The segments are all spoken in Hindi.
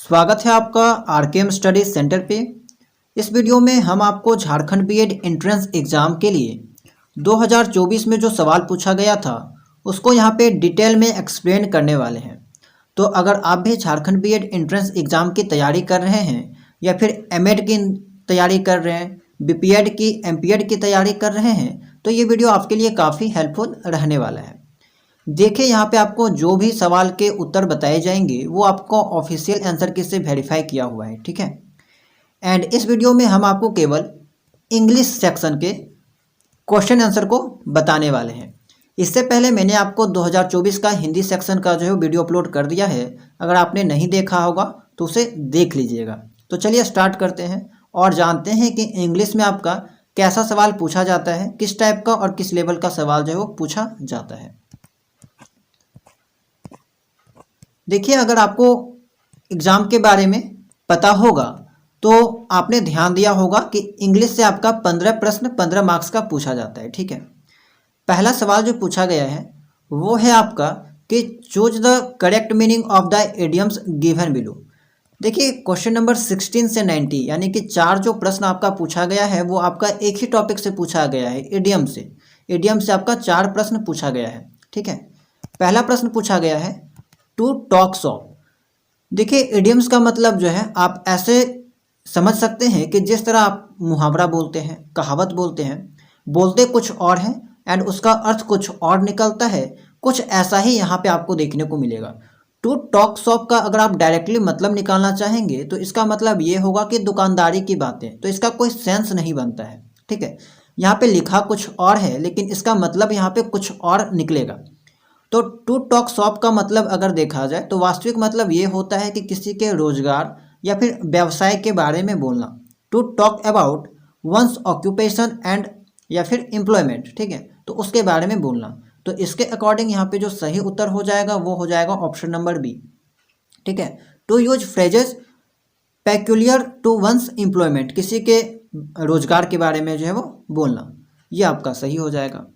स्वागत है आपका आरकेएम स्टडी सेंटर पे। इस वीडियो में हम आपको झारखंड बीएड एंट्रेंस एग्ज़ाम के लिए 2024 में जो सवाल पूछा गया था उसको यहाँ पे डिटेल में एक्सप्लेन करने वाले हैं। तो अगर आप भी झारखंड बीएड एंट्रेंस एग्ज़ाम की तैयारी कर रहे हैं या फिर एमएड की तैयारी कर रहे हैं, बीपीएड की, एमपीएड की तैयारी कर रहे हैं, तो ये वीडियो आपके लिए काफ़ी हेल्पफुल रहने वाला है। देखिए यहाँ पे आपको जो भी सवाल के उत्तर बताए जाएंगे वो आपको ऑफिशियल आंसर की से वेरीफाई किया हुआ है, ठीक है। एंड इस वीडियो में हम आपको केवल इंग्लिश सेक्शन के क्वेश्चन आंसर को बताने वाले हैं। इससे पहले मैंने आपको 2024 का हिंदी सेक्शन का जो है वीडियो अपलोड कर दिया है। अगर आपने नहीं देखा होगा तो उसे देख लीजिएगा। तो चलिए स्टार्ट करते हैं और जानते हैं कि इंग्लिश में आपका कैसा सवाल पूछा जाता है, किस टाइप का और किस लेवल का सवाल जो है वो पूछा जाता है। देखिए, अगर आपको एग्ज़ाम के बारे में पता होगा तो आपने ध्यान दिया होगा कि इंग्लिश से आपका 15 प्रश्न 15 मार्क्स का पूछा जाता है, ठीक है। पहला सवाल जो पूछा गया है वो है आपका कि choose the correct meaning of the idioms given below. देखिए, क्वेश्चन नंबर 16 से 90 यानी कि 4 जो प्रश्न आपका पूछा गया है वो आपका एक ही टॉपिक से पूछा गया है, इडियम से। इडियम से आपका 4 प्रश्न पूछा गया है, ठीक है। पहला प्रश्न पूछा गया है टू टॉक्स ऑफ। देखिए, इडियम्स का मतलब जो है आप ऐसे समझ सकते हैं कि जिस तरह आप मुहावरा बोलते हैं, कहावत बोलते हैं, बोलते कुछ और हैं एंड उसका अर्थ कुछ और निकलता है, कुछ ऐसा ही यहाँ पे आपको देखने को मिलेगा। टू टॉक्स ऑफ का अगर आप डायरेक्टली मतलब निकालना चाहेंगे तो इसका मतलब ये होगा कि दुकानदारी की बातें, तो इसका कोई सेंस नहीं बनता है, ठीक है। यहाँ पे लिखा कुछ और है लेकिन इसका मतलब यहाँ पे कुछ और निकलेगा। तो टू टॉक शॉप का मतलब अगर देखा जाए तो वास्तविक मतलब ये होता है कि किसी के रोजगार या फिर व्यवसाय के बारे में बोलना। To talk about one's occupation and या फिर एम्प्लॉयमेंट, ठीक है, तो उसके बारे में बोलना। तो इसके अकॉर्डिंग यहाँ पे जो सही उत्तर हो जाएगा वो हो जाएगा ऑप्शन नंबर बी, ठीक है। To use phrases peculiar to one's employment, किसी के रोजगार के बारे में जो है वो बोलना, ये आपका सही हो जाएगा।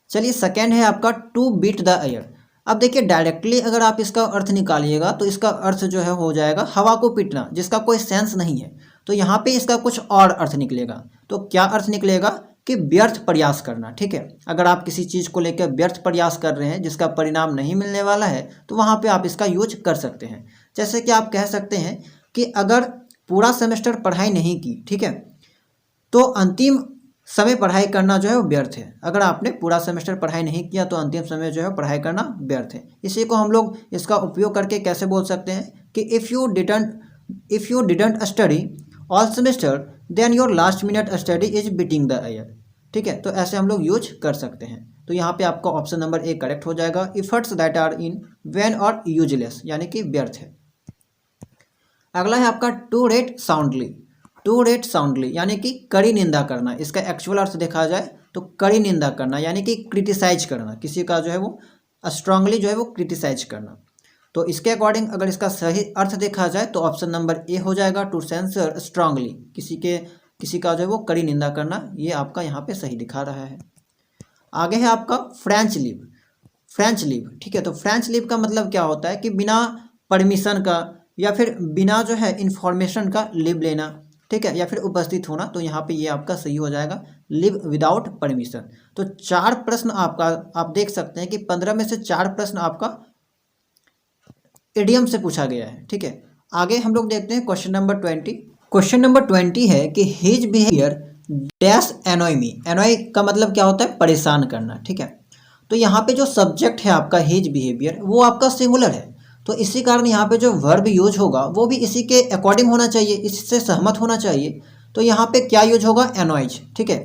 चलिए, सेकेंड है आपका टू बीट द एयर। अब देखिए, डायरेक्टली अगर आप इसका अर्थ निकालिएगा तो इसका अर्थ जो है हो जाएगा हवा को पीटना, जिसका कोई सेंस नहीं है। तो यहाँ पे इसका कुछ और अर्थ निकलेगा। तो क्या अर्थ निकलेगा कि व्यर्थ प्रयास करना, ठीक है। अगर आप किसी चीज़ को लेकर व्यर्थ प्रयास कर रहे हैं जिसका परिणाम नहीं मिलने वाला है तो वहाँ पे आप इसका यूज कर सकते हैं। जैसे कि आप कह सकते हैं कि अगर पूरा सेमेस्टर पढ़ाई नहीं की, ठीक है, तो अंतिम समय पढ़ाई करना जो है वो व्यर्थ है। अगर आपने पूरा सेमेस्टर पढ़ाई नहीं किया तो अंतिम समय जो है पढ़ाई करना व्यर्थ है। इसी को हम लोग इसका उपयोग करके कैसे बोल सकते हैं कि if you didn't study all semester then your last minute study is beating the air, ठीक है। तो ऐसे हम लोग यूज कर सकते हैं। तो यहाँ पे आपका ऑप्शन नंबर ए करेक्ट हो जाएगा। Efforts that are in vain और यूजलेस यानी कि व्यर्थ है। अगला है आपका to rate soundly. To rate soundly यानी कि कड़ी निंदा करना। इसका एक्चुअल अर्थ देखा जाए तो कड़ी निंदा करना यानी कि क्रिटिसाइज करना, किसी का जो है वो स्ट्रांगली जो है वो क्रिटिसाइज करना। तो इसके अकॉर्डिंग अगर इसका सही अर्थ देखा जाए तो ऑप्शन नंबर ए हो जाएगा, टू सेंसर स्ट्रांगली, किसी का जो है वो कड़ी निंदा करना, ये आपका यहाँ पे सही दिखा रहा है। आगे है आपका फ्रेंच लीव। फ्रेंच लीव, ठीक है। तो फ्रेंच लीव का मतलब क्या होता है कि बिना परमिशन का या फिर बिना जो है इंफॉर्मेशन का लीव लेना, ठीक है, या फिर उपस्थित होना। तो यहाँ पे ये आपका सही हो जाएगा, लिव विदाउट परमिशन। तो 4 प्रश्न आपका आप देख सकते हैं कि 15 में से 4 प्रश्न आपका इडियम से पूछा गया है, ठीक है। आगे हम लोग देखते हैं क्वेश्चन नंबर 20। क्वेश्चन नंबर 20 है कि हिज बिहेवियर डैश एनॉय मी। एनॉय का मतलब क्या होता है? परेशान करना, ठीक है। तो यहाँ पे जो सब्जेक्ट है आपका हिज बिहेवियर वो आपका सिंगुलर है, तो इसी कारण यहाँ पे जो वर्ब यूज होगा वो भी इसी के अकॉर्डिंग होना चाहिए, इससे सहमत होना चाहिए। तो यहाँ पे क्या यूज होगा? एनॉयज, ठीक है।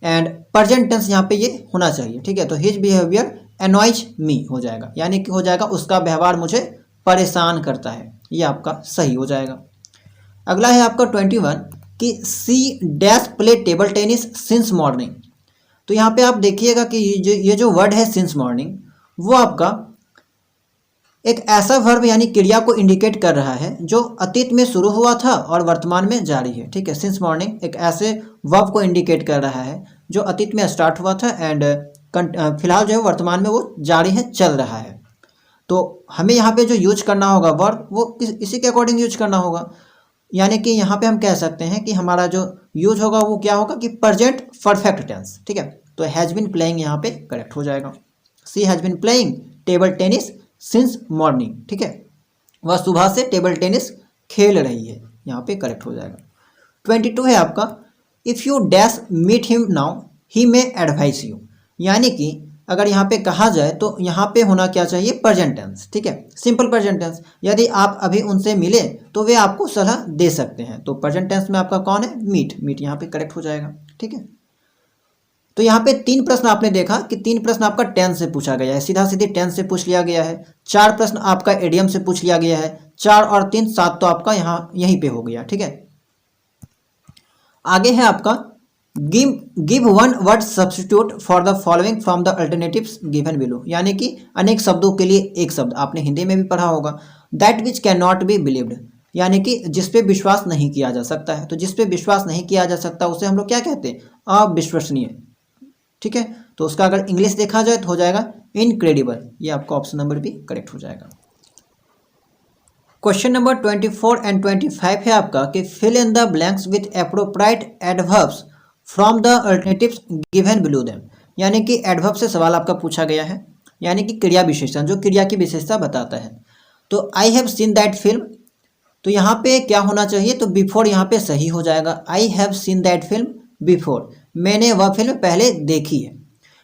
एंड प्रेजेंट टेंस यहाँ पे ये होना चाहिए, ठीक है। तो हिज बिहेवियर एनॉयज मी हो जाएगा, यानी कि हो जाएगा उसका व्यवहार मुझे परेशान करता है, ये आपका सही हो जाएगा। अगला है आपका 21 कि C dash play table tennis since morning. तो यहाँ पे आप देखिएगा कि ये जो वर्ड है सिंस मॉर्निंग वो आपका एक ऐसा वर्ब यानी क्रिया को इंडिकेट कर रहा है जो अतीत में शुरू हुआ था और वर्तमान में जारी है, ठीक है। सिंस मॉर्निंग एक ऐसे वर्ब को इंडिकेट कर रहा है जो अतीत में स्टार्ट हुआ था एंड फिलहाल जो है वर्तमान में वो जारी है, चल रहा है। तो हमें यहाँ पे जो यूज करना होगा वर्ब वो इसी के अकॉर्डिंग यूज करना होगा। यानी कि यहाँ पे हम कह सकते हैं कि हमारा जो यूज होगा वो क्या होगा कि प्रेजेंट परफेक्ट टेंस, ठीक है। तो हैज़ बीन प्लेइंग यहाँ पे करेक्ट हो जाएगा। She has been playing table tennis since morning, ठीक है, वह सुबह से टेबल टेनिस खेल रही है, यहाँ पे करेक्ट हो जाएगा। 22 है आपका, if you dash meet him now he may advise you. यानी कि अगर यहाँ पे कहा जाए तो यहाँ पे होना क्या चाहिए, प्रेजेंट टेंस, ठीक है, सिंपल प्रेजेंट टेंस। यदि आप अभी उनसे मिले तो वे आपको सलाह दे सकते हैं। तो प्रेजेंट टेंस में आपका कौन है, मीट, मीट यहाँ पे करेक्ट हो जाएगा, ठीक है। तो यहाँ पे 3 प्रश्न आपने देखा कि 3 प्रश्न आपका टेंस से पूछा गया है, सीधा सीधे टेंस से पूछ लिया गया है। 4 प्रश्न आपका इडियम से पूछ लिया गया है, 4 और 3 7 तो आपका यहाँ यहीं पे हो गया, ठीक है। आगे है आपका give one word substitute for the following from the alternatives given below. यानी कि अनेक शब्दों के लिए एक शब्द, आपने हिंदी में भी पढ़ा होगा, that which can not be believed, यानी कि जिस पे विश्वास नहीं किया जा सकता है। तो जिस पे विश्वास नहीं किया जा सकता उसे हम लोग क्या कहते हैं, अविश्वसनीय, ठीक है। तो उसका अगर इंग्लिश देखा जाए तो हो जाएगा इनक्रेडिबल। ये आपका ऑप्शन नंबर भी करेक्ट हो जाएगा। क्वेश्चन नंबर 24 एंड 25 है आपका कि fill in the blanks with appropriate adverbs from the alternatives given below them. यानी कि एडवर्ब से सवाल आपका पूछा गया है, यानी कि क्रिया विशेषण जो क्रिया की विशेषता बताता है। तो I have seen that film, तो यहाँ पे क्या होना चाहिए, तो बिफोर यहाँ पे सही हो जाएगा। I have seen that film before, मैंने वह फिल्म पहले देखी है।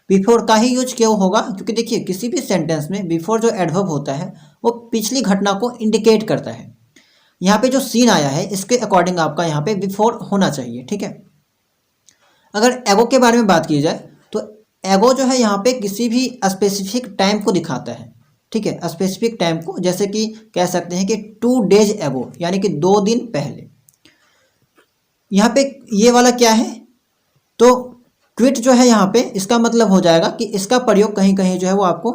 बिफोर का ही यूज क्यों होगा, क्योंकि देखिए किसी भी सेंटेंस में बिफोर जो एडवर्ब होता है वो पिछली घटना को इंडिकेट करता है। यहाँ पे जो सीन आया है इसके अकॉर्डिंग आपका यहाँ पे बिफोर होना चाहिए, ठीक है। अगर एगो के बारे में बात की जाए तो एगो जो है यहाँ पे किसी भी स्पेसिफिक टाइम को दिखाता है, ठीक है, स्पेसिफिक टाइम को। जैसे कि कह सकते हैं कि 2 डेज एगो, यानी कि 2 दिन पहले। यहाँ पे ये वाला क्या है, तो क्विट जो है यहाँ पे इसका मतलब हो जाएगा कि इसका प्रयोग कहीं कहीं जो है वो आपको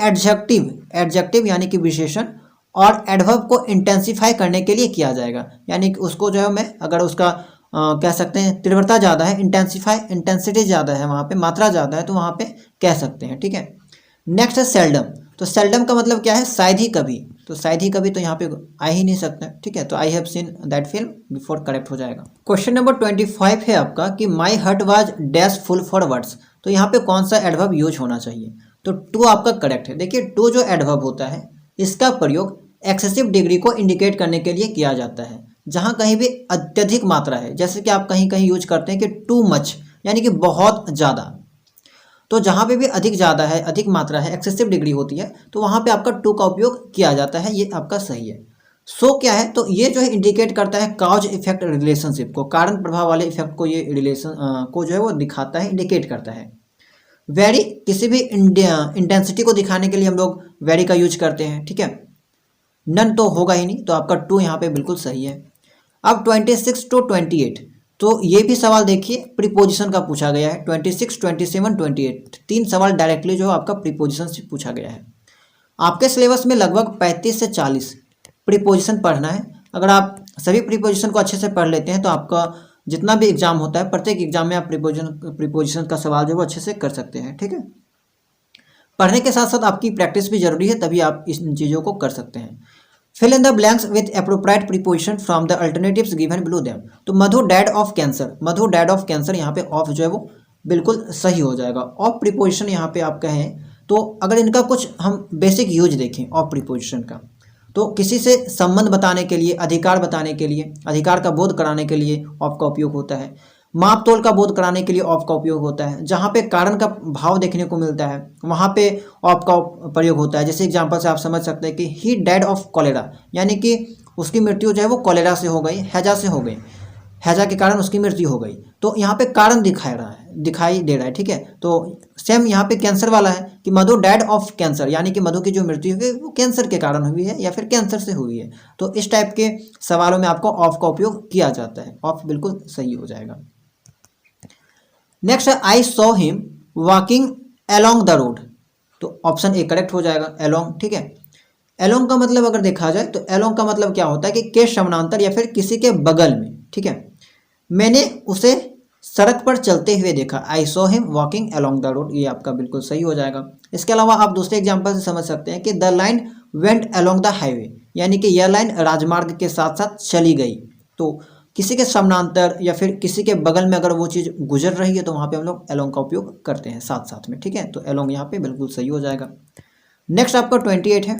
एडजेक्टिव यानी कि विशेषण और एडवर्ब को इंटेंसिफाई करने के लिए किया जाएगा। यानी कि उसको जो है मैं अगर उसका कह सकते हैं तीव्रता ज़्यादा है, इंटेंसिटी ज़्यादा है, वहाँ पे मात्रा ज़्यादा है, तो वहाँ पे कह सकते हैं, ठीक है। नेक्स्ट है सेल्डम, तो सेल्डम का मतलब क्या है, शायद ही कभी। तो शायद ही कभी तो यहाँ पे आ ही नहीं सकता, ठीक है। तो I have seen that film before correct हो जाएगा। क्वेश्चन नंबर 25 है आपका कि माई hurt was dash full for words. तो यहाँ पे कौन सा एडवर्ब यूज होना चाहिए, तो टू आपका करेक्ट है। देखिए टू जो एडवर्ब होता है इसका प्रयोग एक्सेसिव डिग्री को इंडिकेट करने के लिए किया जाता है, जहाँ कहीं भी अत्यधिक मात्रा है। जैसे कि आप कहीं कहीं यूज करते हैं कि टू मच, यानी कि बहुत ज़्यादा। तो जहाँ पे भी अधिक ज़्यादा है, अधिक मात्रा है, एक्सेसिव डिग्री होती है, तो वहाँ पे आपका टू का उपयोग किया जाता है, ये आपका सही है। सो क्या है, तो ये जो है इंडिकेट करता है कॉज इफेक्ट रिलेशनशिप को, कारण प्रभाव वाले इफेक्ट को ये रिलेशन को जो है वो दिखाता है, इंडिकेट करता है। वेरी, किसी भी इंटेंसिटी को दिखाने के लिए हम लोग वेरी का यूज करते हैं, ठीक है। नन तो होगा ही नहीं, तो आपका टू यहाँ पे बिल्कुल सही है। अब 26 to 28, तो ये भी सवाल देखिए प्रीपोजिशन का पूछा गया है। 26, 27, 28 3 सवाल डायरेक्टली जो आपका प्रीपोजिशन से पूछा गया है। आपके सिलेबस में लगभग 35 से 40 प्रीपोजिशन पढ़ना है। अगर आप सभी प्रीपोजिशन को अच्छे से पढ़ लेते हैं तो आपका जितना भी एग्जाम होता है, प्रत्येक एग्जाम में आप प्रीपोजिशन का सवाल जो है वो अच्छे से कर सकते हैं, ठीक है। पढ़ने के साथ साथ आपकी प्रैक्टिस भी जरूरी है, तभी आप इन चीज़ों को कर सकते हैं। Fill in the blanks with appropriate preposition from the alternatives given below them. तो Madhu died of cancer, Madhu died of cancer, यहाँ पे ऑफ जो है वो बिल्कुल सही हो जाएगा। ऑफ प्रीपोजिशन यहाँ पे आप कहें तो अगर इनका कुछ हम बेसिक यूज देखें ऑफ प्रीपोजिशन का, तो किसी से संबंध बताने के लिए, अधिकार बताने के लिए, अधिकार का बोध कराने के लिए ऑफ का उपयोग होता है। माप तोल का बोध कराने के लिए ऑफ का उपयोग होता है। जहाँ पे कारण का भाव देखने को मिलता है वहाँ पे ऑफ का प्रयोग होता है। जैसे एग्जांपल से आप समझ सकते हैं कि ही डैड ऑफ कॉलेरा, यानी कि उसकी मृत्यु जो है वो कॉलेरा से हो गई, हैजा से हो गई, हैजा के कारण उसकी मृत्यु हो गई। तो यहाँ पे कारण दिखाई दे रहा है, ठीक है। तो सेम यहाँ पे कैंसर वाला है कि मधु डैड ऑफ कैंसर, यानी कि मधु की जो मृत्यु हुई वो कैंसर के कारण हुई है या फिर कैंसर से हुई है। तो इस टाइप के सवालों में आपको ऑफ का उपयोग किया जाता है। ऑफ बिल्कुल सही हो जाएगा। Next, I saw him walking along the road, तो ऑप्शन ए करेक्ट हो जाएगा, अलोंग, ठीक है। अलोंग का मतलब अगर देखा जाए तो अलोंग का मतलब क्या होता है कि के समानांतर या फिर किसी के बगल में, ठीक है। मैंने उसे सड़क पर चलते हुए देखा, I saw him walking along the road, ये आपका बिल्कुल सही हो जाएगा। इसके अलावा आप दूसरे एग्जाम्पल से समझ सकते हैं कि the line went along the highway, यानी कि यह लाइन राजमार्ग के साथ साथ चली गई। तो किसी के समानांतर या फिर किसी के बगल में अगर वो चीज़ गुजर रही है तो वहाँ पे हम लोग अलोंग का उपयोग करते हैं साथ साथ में, ठीक है। तो अलोंग यहाँ पे बिल्कुल सही हो जाएगा। नेक्स्ट आपका 28 है,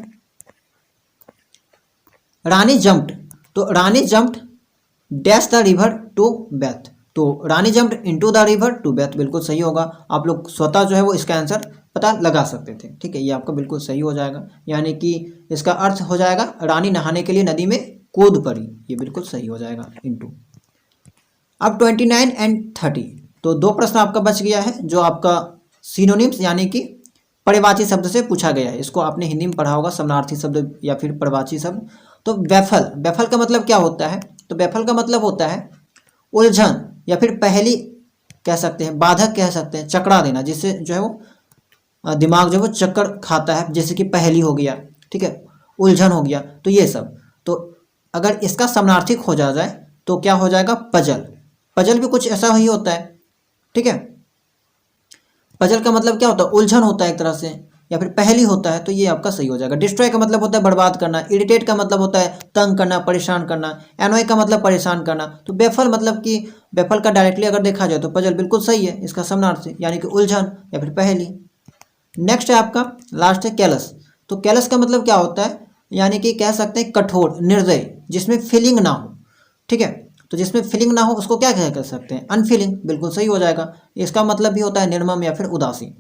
रानी जम्प्ड, तो Rani jumped dash the river to bathe, तो Rani jumped into the river to bathe बिल्कुल सही होगा। आप लोग स्वतः जो है वो इसका आंसर पता लगा सकते थे, ठीक है, ये आपका बिल्कुल सही हो जाएगा। यानी कि इसका अर्थ हो जाएगा रानी नहाने के लिए नदी में कूद पड़ी, ये बिल्कुल सही हो जाएगा इनटू। अब 29 एंड 30, तो दो प्रश्न आपका बच गया है जो आपका सिनोनिम्स यानी कि परिवाची शब्द से पूछा गया है। इसको आपने हिंदी में पढ़ा होगा, समानार्थी शब्द या फिर परिवाची शब्द। तो बैफल, बैफल का मतलब क्या होता है? तो बैफल का मतलब होता है उलझन या फिर पहेली कह सकते हैं, बाधक कह सकते हैं, चकरा देना, जिससे जो है वो दिमाग जो है वो चक्कर खाता है, जैसे कि पहेली हो गया, ठीक है, उलझन हो गया, तो ये सब। तो अगर इसका समानार्थी खोजा जाए तो क्या हो जाएगा? पजल। पजल भी कुछ ऐसा ही होता है, ठीक है। पजल का मतलब क्या होता है? उलझन होता है एक तरह से, या फिर पहेली होता है, तो ये आपका सही हो जाएगा। डिस्ट्रॉय का मतलब होता है बर्बाद करना, इरिटेट का मतलब होता है तंग करना, परेशान करना, एनॉय का मतलब परेशान करना। तो बेफल मतलब कि बेफल का डायरेक्टली अगर देखा जाए तो पजल बिल्कुल सही है, इसका समानार्थी यानी कि उलझन या फिर पहेली। नेक्स्ट है आपका लास्ट है कैलस, तो कैलस का मतलब क्या होता है? यानी कि कह सकते हैं कठोर, निर्दयी, जिसमें फीलिंग ना हो, ठीक है। तो जिसमें फीलिंग ना हो उसको क्या कह सकते हैं? अनफीलिंग, बिल्कुल सही हो जाएगा। इसका मतलब भी होता है निर्मम या फिर उदासीन।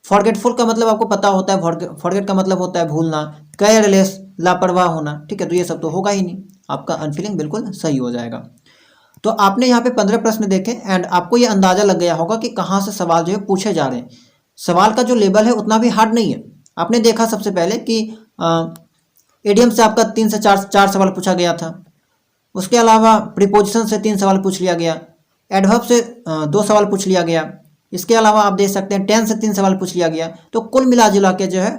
फॉरगेटफुल का मतलब आपको पता होता है, फॉरगेट का मतलब होता है भूलना, केयरलेस लापरवाह होना, ठीक है। तो ये सब तो होगा ही नहीं, आपका अनफीलिंग बिल्कुल सही हो जाएगा। तो आपने यहाँ पे 15 प्रश्न देखे एंड आपको ये अंदाजा लग गया होगा कि कहाँ से सवाल जो है पूछे जा रहे हैं। सवाल का जो लेवल है उतना भी हार्ड नहीं है। आपने देखा सबसे पहले कि इडियम से आपका 3 से 4 सवाल पूछा गया था। उसके अलावा प्रीपोजिशन से 3 सवाल पूछ लिया गया, एडवर्ब से 2 सवाल पूछ लिया गया। इसके अलावा आप देख सकते हैं टेंस से 3 सवाल पूछ लिया गया। तो कुल मिला जुला के जो है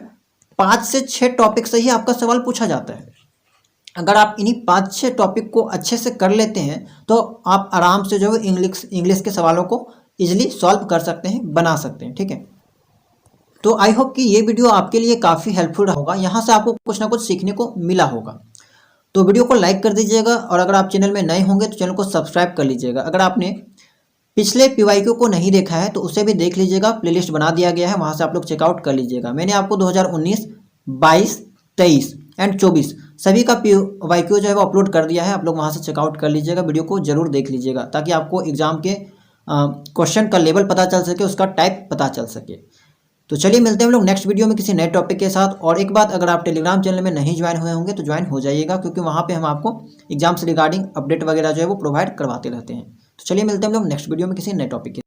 5 से 6 टॉपिक से ही आपका सवाल पूछा जाता है। अगर आप इन्हीं 5-6 टॉपिक को अच्छे से कर लेते हैं तो आप आराम से जो है इंग्लिश के सवालों को इजीली सॉल्व कर सकते हैं, बना सकते हैं, ठीक है। तो आई होप कि ये वीडियो आपके लिए काफ़ी हेल्पफुल होगा, यहाँ से आपको कुछ ना कुछ सीखने को मिला होगा। तो वीडियो को लाइक कर दीजिएगा और अगर आप चैनल में नए होंगे तो चैनल को सब्सक्राइब कर लीजिएगा। अगर आपने पिछले PYQ को नहीं देखा है तो उसे भी देख लीजिएगा, प्लेलिस्ट बना दिया गया है, वहाँ से आप लोग चेकआउट कर लीजिएगा। मैंने आपको 2019, 22, 23 एंड 24 सभी का PYQ जो है वो अपलोड कर दिया है, आप लोग वहाँ से चेकआउट कर लीजिएगा। वीडियो को जरूर देख लीजिएगा ताकि आपको एग्जाम के क्वेश्चन का लेवल पता चल सके, उसका टाइप पता चल सके। तो चलिए मिलते हैं हम लोग नेक्स्ट वीडियो में किसी नए टॉपिक के साथ। और एक बात, अगर आप टेलीग्राम चैनल में नहीं ज्वाइन हुए होंगे तो ज्वाइन हो जाइएगा, क्योंकि वहाँ पे हम आपको एग्जाम से रिगार्डिंग अपडेट वगैरह जो है वो प्रोवाइड करवाते रहते हैं। तो चलिए मिलते हैं हम लोग नेक्स्ट वीडियो में किसी नए टॉपिक के